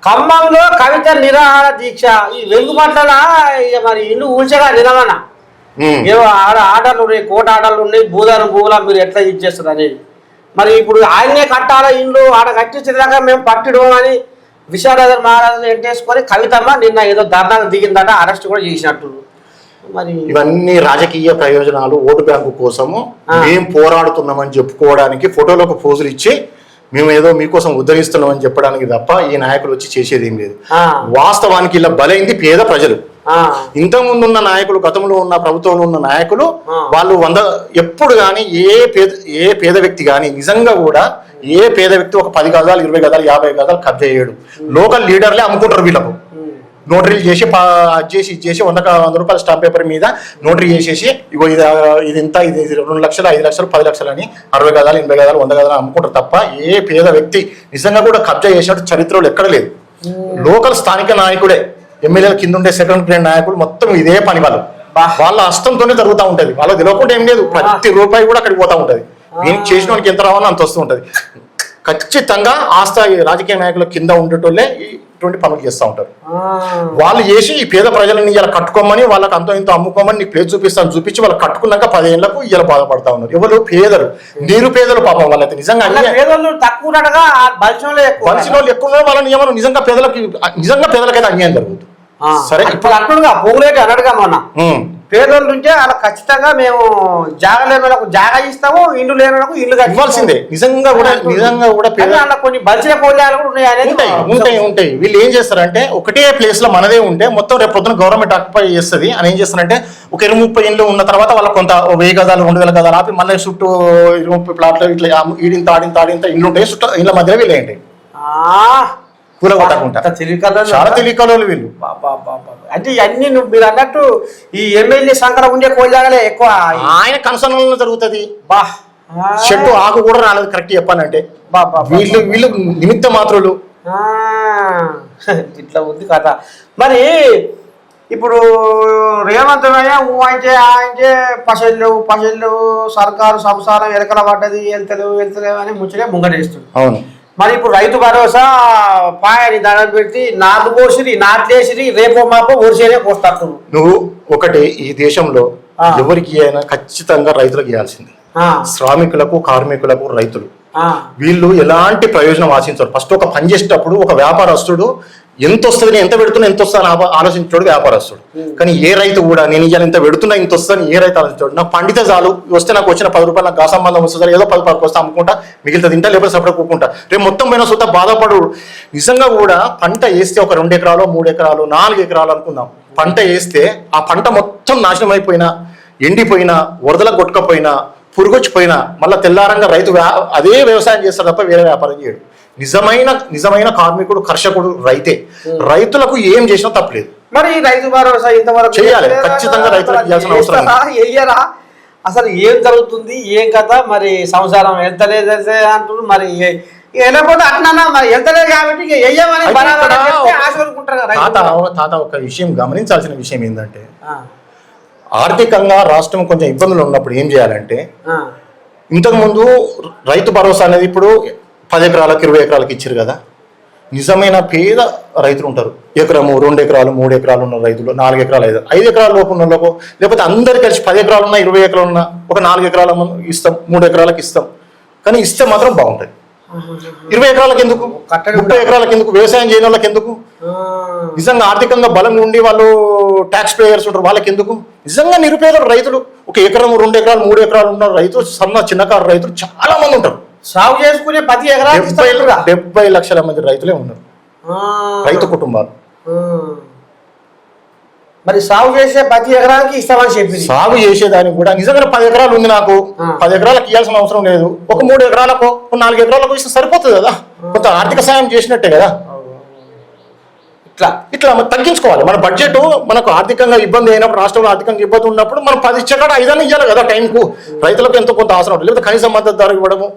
ఖమ్మంలో కవిత నిరాహార దీక్ష ఈ వెలుగుపట్ల మరి ఇల్లు ఊల్చగా నిలవనా ఏవో ఆర్డర్లు ఉన్నాయి, కోట ఆర్డర్లు ఉన్నాయి, భూదానం భూములా మీరు ఎట్లా ఇచ్చేస్తారు అనేది. మరి ఇప్పుడు ఆయనే కట్టాలా ఇల్లు ఆడ కట్టించేదాకా మేము పట్టిడం అని విశారదర్ మహారాజు ఎంటేసుకొని కవితమ్మ నిన్న ఏదో ధర్నాకు దిగిందట, అరెస్ట్ కూడా చేసినట్టు. మరి ఇవన్నీ రాజకీయ ప్రయోజనాలు, ఓటు బ్యాంకు కోసము మేము పోరాడుతున్నామని చెప్పుకోవడానికి ఫోటోలకు పోజులు ఇచ్చి మేము ఏదో మీకోసం ఉద్ధరిస్తున్నామని చెప్పడానికి తప్ప ఈ నాయకులు వచ్చి చేసేది ఏం లేదు. వాస్తవానికి ఇలా బలైంది పేద ప్రజలు. ఇంతకుముందు ఉన్న నాయకులు, గతంలో ఉన్న ప్రభుత్వంలో ఉన్న నాయకులు వాళ్ళు ఎప్పుడు కానీ ఏ పేద వ్యక్తి కానీ నిజంగా కూడా ఏ పేద వ్యక్తి ఒక 10 గజాలు 20 గజాలు 50 గజాలు కబ్జా చేయడు. లోకల్ లీడర్లే అమ్ముకుంటారు వీళ్ళకు. నోటరీలు చేసి ఇది చేసి 100 రూపాయల స్టాంప్ పేపర్ మీద నోటరీ చేసేసి ఇగో ఇది ఇంత, ఇది 2 లక్షలు 5 లక్షలు 10 లక్షలు అని 60 గజాలు 80 గజాలు 100 గజాలు అమ్ముకుంటారు తప్ప ఏ పేద వ్యక్తి నిజంగా కూడా కబ్జా చేసినట్టు చరిత్రలో ఎక్కడ లేదు. లోకల్ స్థానిక నాయకుడే, ఎమ్మెల్యేల కింద ఉండే సెకండ్ గ్రేడ్ నాయకులు మొత్తం ఇదే పని. వాళ్ళ హస్తంతోనే జరుగుతూ ఉంటుంది. వాళ్ళకి తెలియకుండా ఏం లేదు. ప్రతి రూపాయి కూడా అక్కడికి పోతూ ఉంటుంది. దీనికి చేసిన వాళ్ళకి ఎంత రావాలో అంత వస్తూ ఉంటుంది. ఖచ్చితంగా ఆ స్థాయి రాజకీయ నాయకుల కింద ఉండేటోళ్ళే ఇటువంటి పనులు చేస్తూ ఉంటారు. వాళ్ళు చేసి ఈ పేద ప్రజలని ఇలా కట్టుకోమని, వాళ్ళకి అంత ఇంత అమ్ముకోమని నీకు ప్లేస్ చూపిస్తాను చూపించి వాళ్ళు కట్టుకున్నాక 10 ఏళ్లకు ఇలా బాధపడతా ఉన్నారు. ఎవరు పేదలు, నిరుపేదలు పాపం వాళ్ళైతే నిజంగా బలిసిన వాళ్ళు ఎక్కువ వాళ్ళని ఏమన్నా నిజంగా పేదలకైతే అన్యాయం జరుగుతుంది. సరే ఇప్పుడు అంటుడుగా పోగులేటి అన్నట్టుగా మొన్న పేదోళ్ళ నుంచే అలా ఖచ్చితంగా మేము జాగా లేనులకు జాగా ఇస్తాము, ఇల్లు లేనులకు ఇల్లు ఇవ్వాల్సిందే. నిజంగా కూడా కొన్ని బలిసిన పోలేలు కూడా ఉంటాయి. వీళ్ళు ఏం చేస్తారంటే ఒకటే ప్లేస్ లో మనదే ఉంటే మొత్తం రేపు పొద్దున గవర్నమెంట్ ఆక్యుపై చేస్తుంది అని ఏం చేస్తారంటే ఒక 20-30 ఇళ్ళు ఉన్న తర్వాత వాళ్ళకి కొంత 1000 గజాలు 2000 గజాలు ఆపి మళ్ళీ చుట్టూ 20-30 ప్లాట్లు ఇట్లా ఈడింత ఆడింత ఇల్లు ఉంటాయి. చుట్టూ ఇళ్ళ మధ్యలో వీళ్ళు ఏంటి చాలా తెలియకలోళ్ళు వీళ్ళు. అంటే ఇవన్నీ మీరు అన్నట్టు ఈ ఎమ్మెల్యే సంకర ఉండే కోజాగలే ఎక్కువ ఆయన కన్సర్న్ జరుగుతుంది. చెట్టు ఆకు కూడా రాలేదు కరెక్ట్ చెప్పాలంటే. వీళ్ళు నిమిత్త మాత్రులు. ఇట్లా ఉంది కథ. మరి ఇప్పుడు రేవంత్ ఆయనకే పసళ్ళు సర్కారు సంసారం ఎరకల పడ్డది, వెళ్తలేవు అని ముచ్చటే ముంగటేస్తుంది. అవును. మరి ఇప్పుడు రైతు భరోసా పాయని దండం పెట్టి నాట్లేసిరి రేపో మాపో ఊరిసేనే పోస్తారు. నువ్వు ఒకటి ఈ దేశంలో ఎవరికి అయినా ఖచ్చితంగా రైతులకు ఇవ్వాల్సింది. శ్రామికులకు, కార్మికులకు, రైతులు వీళ్ళు ఎలాంటి ప్రయోజనం ఆశించారు. ఫస్ట్ ఒక పని చేసేటప్పుడు ఒక వ్యాపారస్తుడు ఎంత వస్తుంది, ఎంత పెడుతున్నా ఎంత వస్తా ఆలోచించాడు వ్యాపారస్తుడు. కానీ ఏ రైతు కూడా నేను ఇవాళ ఇంత పెడుతున్నా ఇంత వస్తుందని ఏ రైతు ఆలోచించాడు. నాకు పండితే చాలు, వస్తే నాకు వచ్చిన 10 రూపాయలు నాకు సంబంధం వస్తుంది, ఏదో 10 రూపాయలకు వస్తే అమ్ముకుంటా, మిగిలితే తింటా, లేకపోతే సపరేట్ కూకుంటా, రేపు మొత్తం పోయినా సుతా బాధపడు. నిజంగా కూడా పంట వేస్తే ఒక 2 ఎకరాలు 3 ఎకరాలు 4 ఎకరాలు అనుకుందాం, పంట వేస్తే ఆ పంట మొత్తం నాశనం అయిపోయినా, ఎండిపోయినా, వరదలకు కొట్టుకపోయినా, పురుగొచ్చిపోయినా మళ్ళీ తెల్లారంగా రైతు అదే వ్యవసాయం చేస్తాడు తప్ప వేరే వ్యాపారం చేయడు. నిజమైన కార్మికుడు, కర్షకుడు రైతే. రైతులకు ఏం చేసినా తప్పలేదు. మరి రైతు భరోసా ఇంతవరకు చేయాలి, ఖచ్చితంగా రైతులకు ఇవ్వాల్సిన అవసరం. వెయ్యరా అసలు ఏం జరుగుతుంది, ఏం కథ? మరి సంసారం వెళ్తలేదు అంటున్నారు. మరి వెళ్ళకపోతే అట్లా మరి వెళ్తలేదు కాబట్టి తాత ఒక విషయం గమనించాల్సిన విషయం ఏంటంటే, ఆర్థికంగా రాష్ట్రం కొంచెం ఇబ్బందులు ఉన్నప్పుడు ఏం చేయాలంటే, ఇంతకుముందు రైతు భరోసా అనేది ఇప్పుడు 10 ఎకరాలకు 20 ఎకరాలకు ఇచ్చారు కదా. నిజమైన పేద రైతులు ఉంటారు, ఎకరము 2 ఎకరాలు 3 ఎకరాలు ఉన్న రైతులు, 4 ఎకరాలు 5 ఎకరాల లోపు ఉన్న వాళ్ళకు, లేకపోతే అందరు కలిసి 10 ఎకరాలు ఉన్నా 20 ఎకరాలు ఉన్నా ఒక 4 ఎకరాల ఇస్తాం, 3 ఎకరాలకు ఇస్తాం. కానీ ఇస్తే మాత్రం బాగుంటుంది. 20 ఎకరాలకు ఎందుకు, 30 ఎకరాలకు ఎందుకు, వ్యవసాయం చేయని వాళ్ళకి ఎందుకు? నిజంగా ఆర్థికంగా బలంగా ఉండి వాళ్ళు ట్యాక్స్ పేయర్స్ ఉంటారు, వాళ్ళకి ఎందుకు? నిజంగా నిరుపేదలు రైతులు, ఒక ఎకరం 2 ఎకరాలు 3 ఎకరాలు ఉన్న రైతులు, చిన్నకారు రైతులు చాలా మంది ఉంటారు. సాగు చేసుకునే 10 ఎకరాలు 70 లక్షల మంది రైతులే ఉన్నారు, రైతు కుటుంబాలు. మరి సాగు చేసే 10 ఎకరాలకి ఇస్తామని చెప్పి సాగు చేసేదానికి కూడా నిజంగా 10 ఎకరాలు ఉంది, నాకు 10 ఎకరాలకు ఇవ్వాల్సిన అవసరం లేదు. ఒక 3 ఎకరాలకు 4 ఎకరాలకు ఇస్తే సరిపోతుంది కదా. కొంత ఆర్థిక సాయం చేసినట్టే కదా. ఇట్లా తగ్గించుకోవాలి. మన బడ్జెట్ మనకు ఆర్థికంగా ఇబ్బంది అయినప్పుడు, రాష్ట్రంలో ఆర్థికంగా ఇబ్బంది ఉన్నప్పుడు మనం 10 ఇచ్చే కాడ 5 ఇవ్వాలి కదా టైంకు. రైతులకు ఎంతో కొంత అవసరం ఉంటుంది. లేకపోతే కనీస మద్దతు ధర ఇవ్వడము,